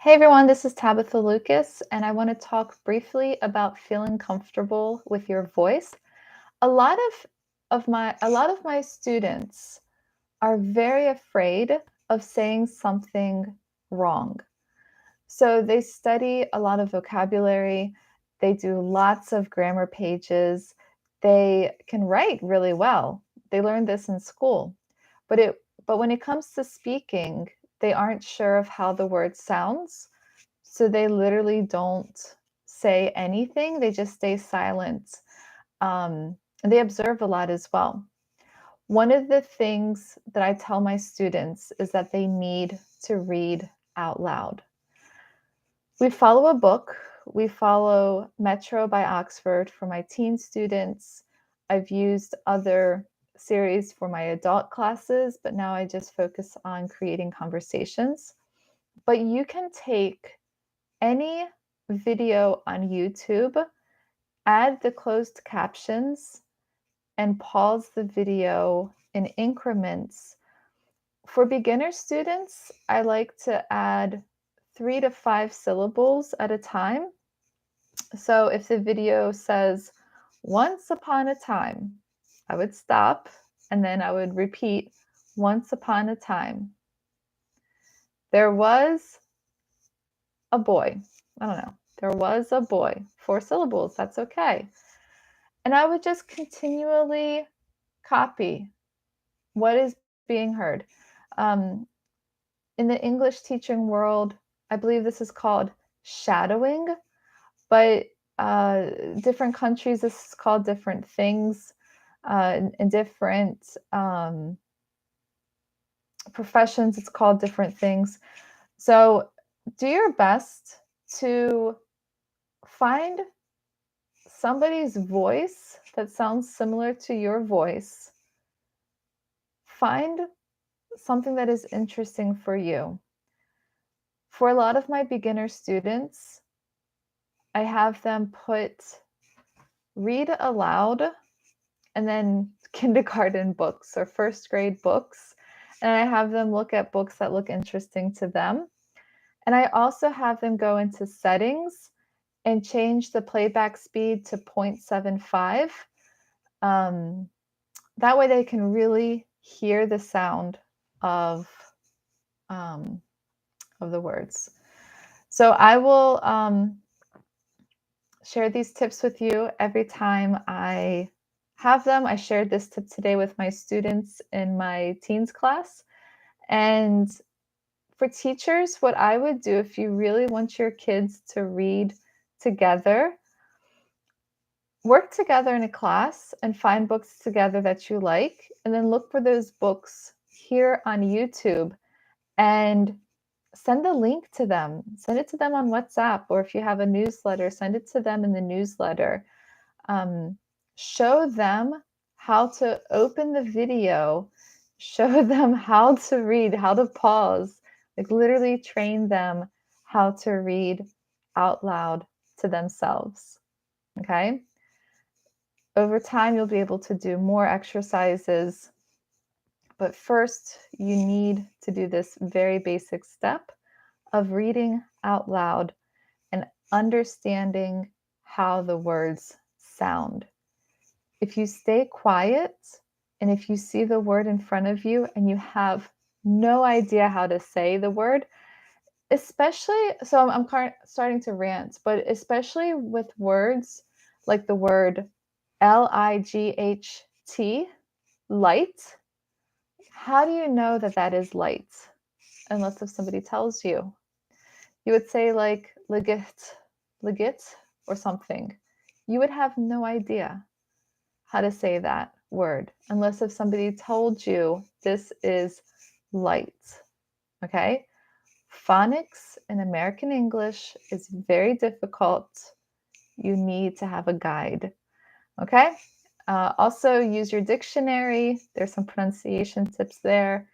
Hey everyone, this is Tabitha Lucas, and I want to talk briefly about feeling comfortable with your voice. A lot of my students are very afraid of saying something wrong. So they study a lot of vocabulary, they do lots of grammar pages, they can write really well. They learned this in school. But when it comes to speaking, they aren't sure of how the word sounds. So they literally don't say anything, they just stay silent. And they observe a lot as well. One of the things that I tell my students is that they need to read out loud. We follow a book. We follow Metro by Oxford for my teen students. I've used other series for my adult classes, but now I just focus on creating conversations. But you can take any video on YouTube, add the closed captions, and pause the video in increments. For beginner students, I like to add 3 to 5 syllables at a time. So if the video says, once upon a time, I would stop and then I would repeat, once upon a time. There was a boy. I don't know. There was a boy. 4 syllables. That's okay. And I would just continually copy what is being heard. Um, in the English teaching world, I believe this is called shadowing, but different countries, this is called different things. In different professions, it's called different things. So do your best to find somebody's voice that sounds similar to your voice. Find something that is interesting for you. For a lot of my beginner students, I have them read aloud and then kindergarten books or first grade books. And I have them look at books that look interesting to them. And I also have them go into settings and change the playback speed to 0.75. That way they can really hear the sound of um, the words. So I will share these tips with you every time I have them. I shared this tip today with my students in my teens class. And for teachers, what I would do if you really want your kids to read together, work together in a class and find books together that you like, and then look for those books here on YouTube and send the link to them. Send it to them on WhatsApp, or if you have a newsletter, send it to them in the newsletter. Show them how to open the video, show them how to read, how to pause, like literally train them how to read out loud to themselves. Okay? Over time, you'll be able to do more exercises. But first, you need to do this very basic step of reading out loud and understanding how the words sound. If you stay quiet and if you see the word in front of you and you have no idea how to say the word, especially, so I'm starting to rant, but especially with words like the word light, light, how do you know that that is light? Unless if somebody tells you. You would say like legit, or something. You would have no idea how to say that word unless if somebody told you this is light. Okay? Phonics in American English is very difficult. You need to have a guide. Okay? Also, use your dictionary. There's some pronunciation tips there.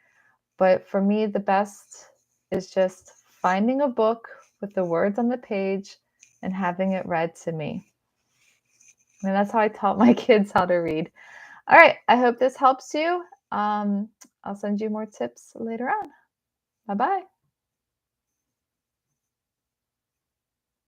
But for me, the best is just finding a book with the words on the page and having it read to me. And that's how I taught my kids how to read. All right, I hope this helps you. I'll send you more tips later on. Bye-bye.